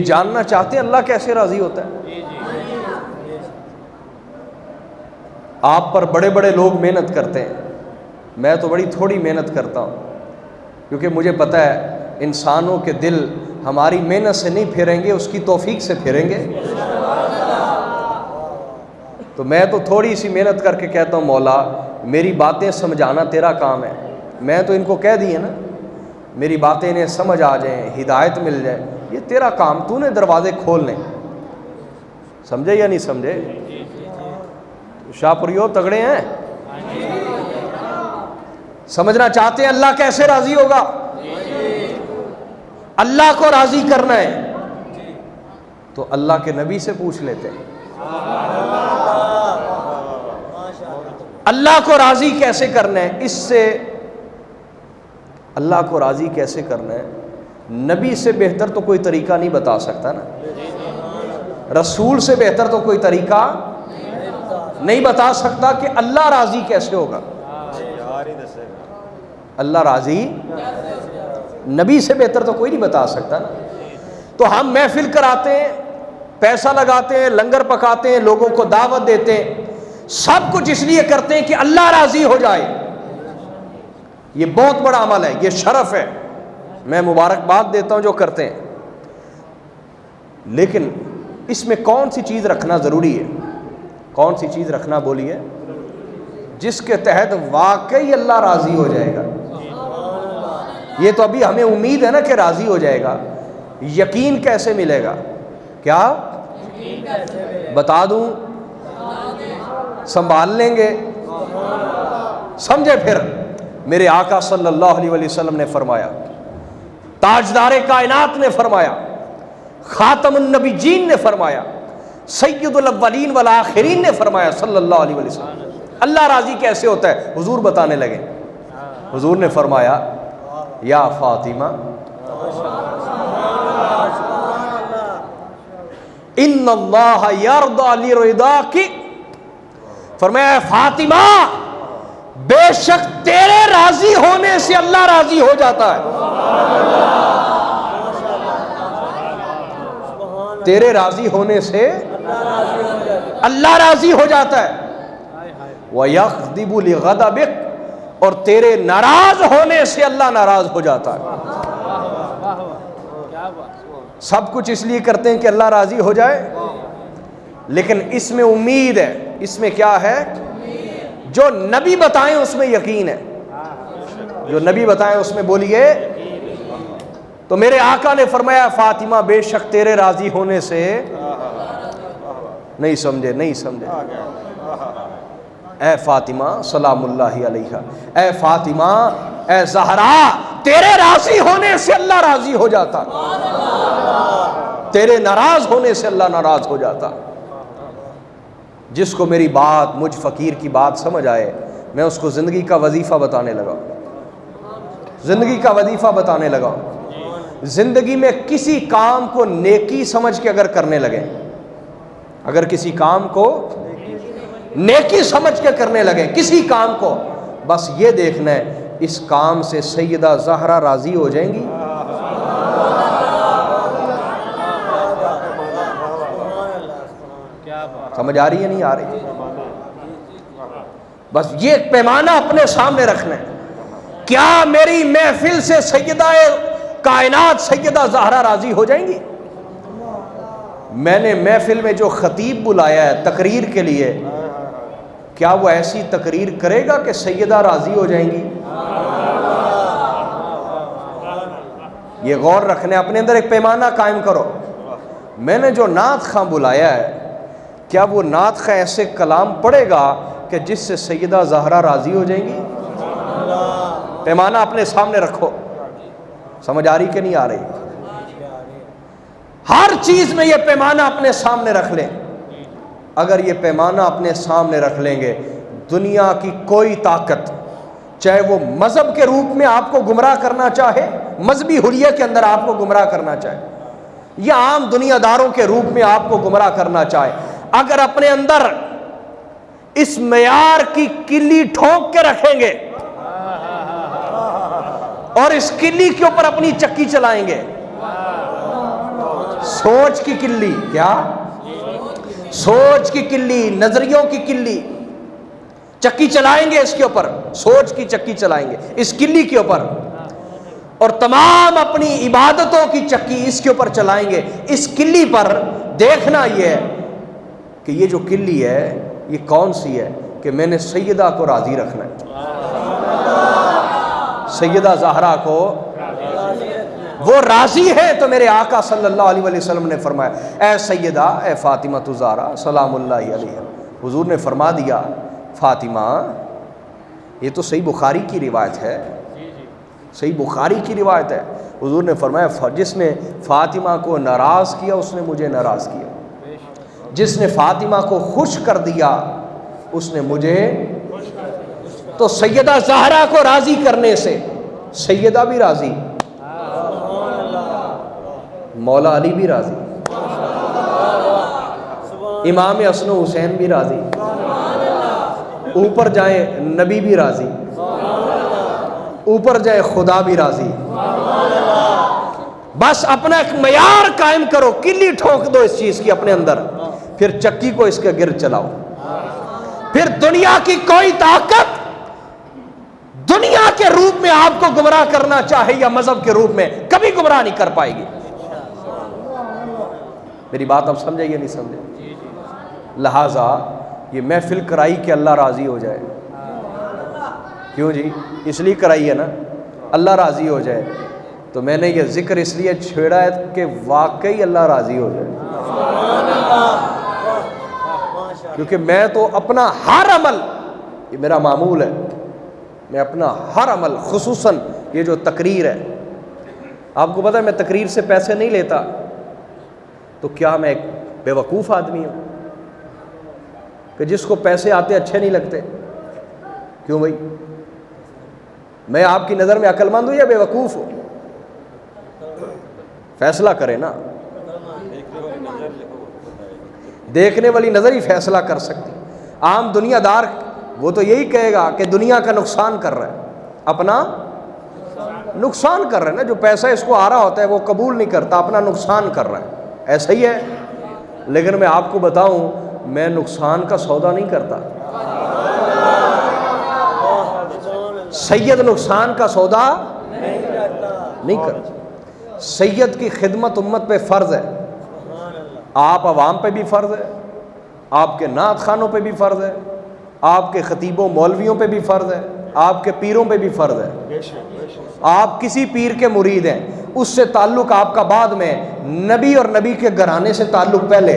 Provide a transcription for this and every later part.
جاننا چاہتے ہیں اللہ کیسے راضی ہوتا ہے؟ آپ پر بڑے بڑے لوگ محنت کرتے ہیں، میں تو بڑی تھوڑی محنت کرتا ہوں، کیونکہ مجھے پتہ ہے انسانوں کے دل ہماری محنت سے نہیں پھیریں گے، اس کی توفیق سے پھیریں گے۔ تو میں تو تھوڑی سی محنت کر کے کہتا ہوں مولا میری باتیں سمجھانا تیرا کام ہے، میں تو ان کو کہہ دی ہے نا، میری باتیں انہیں سمجھ آ جائیں، ہدایت مل جائے، یہ تیرا کام، تو نے دروازے کھولنے۔ سمجھے یا نہیں سمجھے؟ شاہ پریو تگڑے ہیں، سمجھنا چاہتے ہیں اللہ کیسے راضی ہوگا؟ اللہ کو راضی کرنا ہے تو اللہ کے نبی سے پوچھ لیتے ہیں اللہ کو راضی کیسے کرنا ہے۔ اس سے اللہ کو راضی کیسے کرنا ہے، نبی سے بہتر تو کوئی طریقہ نہیں بتا سکتا نا، رسول سے بہتر تو کوئی طریقہ نہیں بتا سکتا کہ اللہ راضی کیسے ہوگا۔ اللہ راضی نبی سے بہتر تو کوئی نہیں بتا سکتا نا۔ تو ہم محفل کراتے ہیں، پیسہ لگاتے ہیں، لنگر پکاتے ہیں، لوگوں کو دعوت دیتے ہیں، سب کچھ اس لیے کرتے ہیں کہ اللہ راضی ہو جائے۔ یہ بہت بڑا عمل ہے، یہ شرف ہے، میں مبارکباد دیتا ہوں جو کرتے ہیں، لیکن اس میں کون سی چیز رکھنا ضروری ہے؟ کون سی چیز رکھنا بولیے جس کے تحت واقعی اللہ راضی ہو جائے گا؟ یہ تو ابھی ہمیں امید ہے نا کہ راضی ہو جائے گا، یقین کیسے ملے گا؟ کیا بتا دوں؟ سنبھال لیں گے، سمجھے؟ پھر میرے آقا صلی اللہ علیہ وسلم نے فرمایا، تاجدار کائنات نے فرمایا، خاتم النبیین نے فرمایا، سید الاولین والآخرین نے فرمایا صلی اللہ علیہ وسلم، اللہ راضی کیسے ہوتا ہے؟ حضور بتانے لگے۔ حضور نے فرمایا یا فاطمہ ان اللہ یرضی لرضاک، فرمایا فاطمہ بے شک تیرے راضی ہونے سے اللہ راضی ہو جاتا ہے، تیرے راضی ہونے سے اللہ راضی ہو جاتا ہے۔ وَيَغْضِبُ لِغَضَبِكَ، اور تیرے ناراض ہونے سے اللہ ناراض ہو جاتا ہے۔ سب کچھ اس لیے کرتے ہیں کہ اللہ راضی ہو جائے، لیکن اس میں امید ہے، اس میں کیا ہے؟ جو نبی بتائیں اس میں یقین ہے، جو نبی بتائیں اس میں بولیے۔ تو میرے آقا نے فرمایا فاطمہ بے شک تیرے راضی ہونے سے، نہیں سمجھے؟ نہیں سمجھے؟ اے فاطمہ سلام اللہ علیہ، اے فاطمہ، اے زہرا، تیرے راضی ہونے سے اللہ راضی ہو جاتا، تیرے ناراض ہونے سے اللہ ناراض ہو جاتا۔ جس کو میری بات، مجھ فقیر کی بات سمجھ آئے، میں اس کو زندگی کا وظیفہ بتانے لگا، زندگی کا وظیفہ بتانے لگا۔ زندگی میں کسی کام کو نیکی سمجھ کے اگر کرنے لگے، اگر کسی کام کو نیکی سمجھ کے کرنے لگے، کسی کام کو، بس یہ دیکھنا ہے اس کام سے سیدہ زہرا راضی ہو جائیں گی۔ سمجھ آ رہی ہے نہیں آ رہی؟ بس یہ پیمانہ اپنے سامنے رکھنا ہے، کیا میری محفل سے سیدہ کائنات سیدہ زہرا راضی ہو جائیں گی؟ میں نے محفل میں جو خطیب بلایا ہے تقریر کے لیے، کیا وہ ایسی تقریر کرے گا کہ سیدہ راضی ہو جائیں گی؟ یہ غور رکھنے، اپنے اندر ایک پیمانہ قائم کرو۔ میں نے جو نعت خواں بلایا ہے، کیا وہ نعت خواں ایسے کلام پڑھے گا کہ جس سے سیدہ زہرا راضی ہو جائیں گی؟ پیمانہ اپنے سامنے رکھو۔ سمجھ آ رہی کہ نہیں آ رہی؟ ہر چیز میں یہ پیمانہ اپنے سامنے رکھ لیں۔ اگر یہ پیمانہ اپنے سامنے رکھ لیں گے، دنیا کی کوئی طاقت، چاہے وہ مذہب کے روپ میں آپ کو گمراہ کرنا چاہے، مذہبی حریت کے اندر آپ کو گمراہ کرنا چاہے، یا عام دنیا داروں کے روپ میں آپ کو گمراہ کرنا چاہے، اگر اپنے اندر اس معیار کی کلی ٹھونک کے رکھیں گے اور اس کلی کے اوپر اپنی چکی چلائیں گے، سوچ کی کلی. کیا؟ سوچ کی کلی، نظریوں کی کلی. چکی چلائیں گے اس کے اوپر، سوچ کی چکی چلائیں گے اس کلی کے اوپر، اور تمام اپنی عبادتوں کی چکی اس کے اوپر چلائیں گے. اس کلی پر دیکھنا یہ ہے کہ یہ جو کلی ہے یہ کون سی ہے، کہ میں نے سیدہ کو راضی رکھنا ہے. سیدہ زہرا کو وہ راضی ہے تو میرے آقا صلی اللہ علیہ وسلم نے فرمایا اے سیدہ، اے فاطمہ زہرا سلام اللہ علیہ. حضور نے فرما دیا فاطمہ، یہ تو صحیح بخاری کی روایت ہے، صحیح بخاری کی روایت ہے. حضور نے فرمایا جس نے فاطمہ کو ناراض کیا اس نے مجھے ناراض کیا، جس نے فاطمہ کو خوش کر دیا اس نے مجھے. تو سیدہ زہرا کو راضی کرنے سے سیدہ بھی راضی، مولا علی بھی راضی، امام حسن و حسین بھی راضی، اوپر جائیں نبی بھی راضی، اوپر جائے خدا بھی راضی. بس اپنا ایک معیار قائم کرو، کلی ٹھوک دو اس چیز کی اپنے اندر، پھر چکی کو اس کے گرد چلاؤ. پھر دنیا کی کوئی طاقت دنیا کے روپ میں آپ کو گمراہ کرنا چاہے یا مذہب کے روپ میں، کبھی گمراہ نہیں کر پائے گی. میری بات اب سمجھے یا نہیں سمجھے؟ لہٰذا یہ محفل کرائی کہ اللہ راضی ہو جائے. کیوں جی؟ اس لیے کرائی ہے نا اللہ راضی ہو جائے. تو میں نے یہ ذکر اس لیے چھیڑا ہے کہ واقعی اللہ راضی ہو جائے. کیونکہ میں تو اپنا ہر عمل، یہ میرا معمول ہے، میں اپنا ہر عمل، خصوصاً یہ جو تقریر ہے، آپ کو پتہ ہے میں تقریر سے پیسے نہیں لیتا. تو کیا میں ایک بے وقوف آدمی ہوں کہ جس کو پیسے آتے اچھے نہیں لگتے؟ کیوں بھائی؟ میں آپ کی نظر میں عقل مند ہوں یا بے وقوف ہوں؟ فیصلہ کرے نا. دیکھنے والی نظر ہی فیصلہ کر سکتی. عام دنیا دار وہ تو یہی کہے گا کہ دنیا کا نقصان کر رہا ہے، اپنا نقصان کر رہا ہے نا. جو پیسہ اس کو آ رہا ہوتا ہے وہ قبول نہیں کرتا، اپنا نقصان کر رہا ہے. ایسا ہی ہے. لیکن میں آپ کو بتاؤں میں نقصان کا سودا نہیں کرتا. سید نقصان کا سودا نہیں کرتا. سید کی خدمت امت پہ فرض ہے. آپ عوام پہ بھی فرض ہے، آپ کے نعت خانوں پہ بھی فرض ہے، آپ کے خطیبوں مولویوں پہ بھی فرض ہے، آپ کے پیروں پہ بھی فرض ہے. آپ کسی پیر کے مرید ہیں، اس سے تعلق آپ کا بعد میں، نبی اور نبی کے گھرانے سے تعلق پہلے.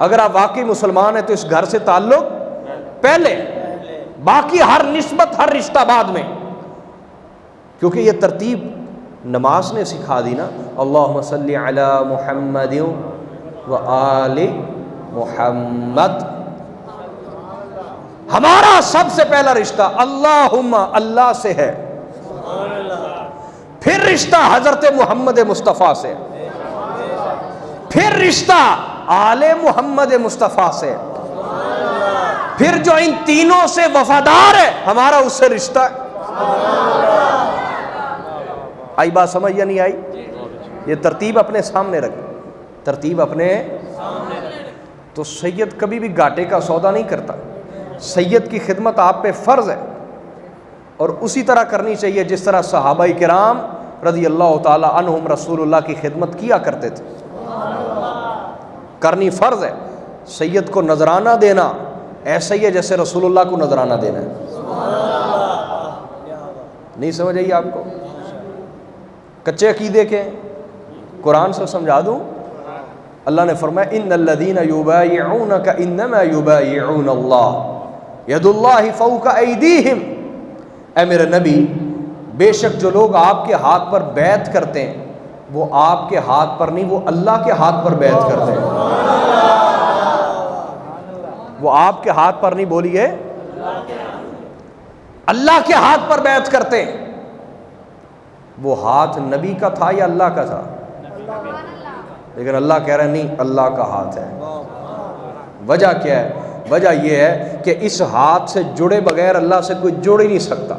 اگر آپ واقعی مسلمان ہیں تو اس گھر سے تعلق پہلے، باقی ہر نسبت، ہر رشتہ بعد میں. کیونکہ یہ ترتیب نماز نے سکھا دی نا. اللہم صلی علی محمد و آل محمد. ہمارا سب سے پہلا رشتہ اللہم اللہ سے ہے، پھر رشتہ حضرت محمد مصطفیٰ سے، پھر رشتہ آل محمد مصطفیٰ سے، پھر جو ان تینوں سے وفادار ہے ہمارا اس سے رشتہ ہے. آئی بات سمجھ یا نہیں آئی؟ یہ ترتیب اپنے سامنے رکھ، ترتیب اپنے. تو سید کبھی بھی گھاٹے کا سودا نہیں کرتا. سید کی خدمت آپ پہ فرض ہے، اور اسی طرح کرنی چاہیے جس طرح صحابہ کرام رضی اللہ تعالی عنہم رسول اللہ کی خدمت کیا کرتے تھے. کرنی فرض ہے. سید کو نذرانہ دینا ایسا ہی ہے جیسے رسول اللہ کو نذرانہ دینا ہے. نہیں سمجھ آئی آپ کو؟ کچے عقیدے کے قرآن سے سمجھا دوں. اللہ نے فرمایا ان الذین یبایعونک انما یبایعون اللہ ید اللہ فوق ایدیہم. اے میرے نبی، بے شک جو لوگ آپ کے ہاتھ پر بیعت کرتے ہیں وہ آپ کے ہاتھ پر نہیں، وہ اللہ کے ہاتھ پر بیعت کرتے ہیں. وہ آپ کے ہاتھ پر نہیں، بولیے اللہ کے ہاتھ پر بیعت کرتے ہیں. وہ ہاتھ نبی کا تھا یا اللہ کا تھا؟ لیکن اللہ کہہ رہے نہیں، اللہ کا ہاتھ ہے. وجہ کیا ہے؟ وجہ یہ ہے کہ اس ہاتھ سے جڑے بغیر اللہ سے کوئی جڑ ہی نہیں سکتا.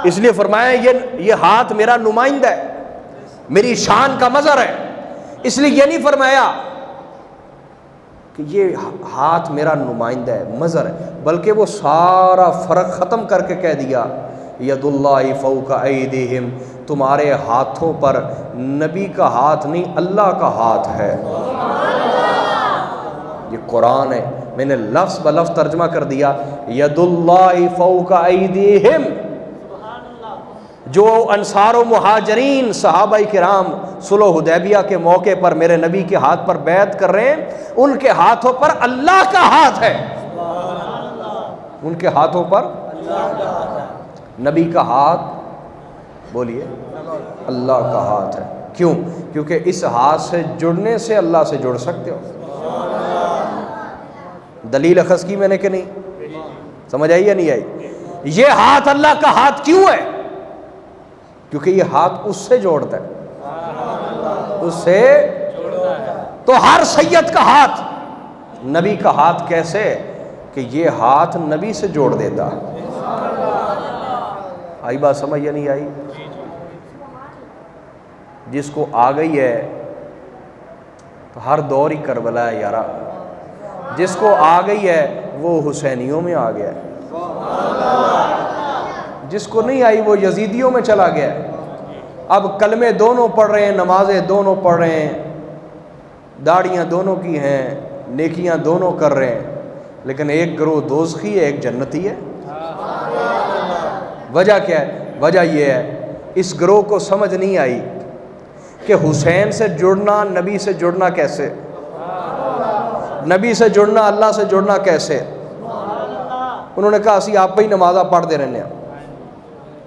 اس لیے فرمایا یہ ہاتھ میرا نمائندہ ہے، میری شان کا مظہر ہے. اس لیے یہ نہیں فرمایا کہ یہ ہاتھ میرا نمائندہ ہے، مظہر ہے، بلکہ وہ سارا فرق ختم کر کے کہہ دیا ید اللہ فوق ایدیہم، تمہارے ہاتھوں پر نبی کا ہاتھ نہیں اللہ کا ہاتھ ہے. یہ قرآن ہے، میں نے لفظ بلفظ ترجمہ کر دیا ید اللہ فوق ایدیہم. جو انصار و مہاجرین صحابہ کرام صلح حدیبیہ کے موقع پر میرے نبی کے ہاتھ پر بیعت کر رہے ہیں، ان کے ہاتھوں پر اللہ کا ہاتھ ہے. ان کے ہاتھوں پر نبی کا ہاتھ، بولیے، اللہ کا ہاتھ ہے. کیوں؟ کیونکہ اس ہاتھ سے جڑنے سے اللہ سے جڑ سکتے ہو. دلیل اخذ کی میں نے کہ نہیں؟ سمجھ آئی یا نہیں آئی؟ یہ ہاتھ اللہ کا ہاتھ کیوں ہے؟ کیونکہ یہ ہاتھ اس سے جوڑتا ہے، اس سے. تو ہر سید کا ہاتھ نبی کا ہاتھ کیسے؟ کہ یہ ہاتھ نبی سے جوڑ دیتا. آئی بات سمجھ یا نہیں آئی؟ جس کو آ گئی ہے تو ہر دور ہی کربلا ہے یارا. جس کو آ گئی ہے وہ حسینیوں میں آ گیا ہے، جس کو نہیں آئی وہ یزیدیوں میں چلا گیا. اب کلمے دونوں پڑھ رہے ہیں، نمازیں دونوں پڑھ رہے ہیں، داڑیاں دونوں کی ہیں، نیکیاں دونوں کر رہے ہیں، لیکن ایک گروہ دوزخی ہے، ایک جنتی ہے. وجہ کیا ہے؟ وجہ یہ ہے اس گروہ کو سمجھ نہیں آئی کہ حسین سے جڑنا، نبی سے جڑنا کیسے، نبی سے جڑنا، اللہ سے جڑنا کیسے. انہوں نے کہا اسی آپ پہ ہی نمازہ پڑھ دے رہنے ہیں.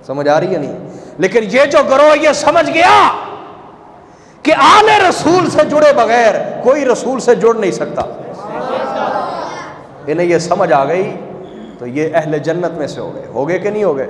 سمجھ آ رہی ہے نہیں؟ لیکن یہ جو گروہ یہ سمجھ گیا کہ آل رسول سے جڑے بغیر کوئی رسول سے جڑ نہیں سکتا، انہیں یہ سمجھ آ گئی تو یہ اہل جنت میں سے ہو گئے کہ نہیں ہو گئے؟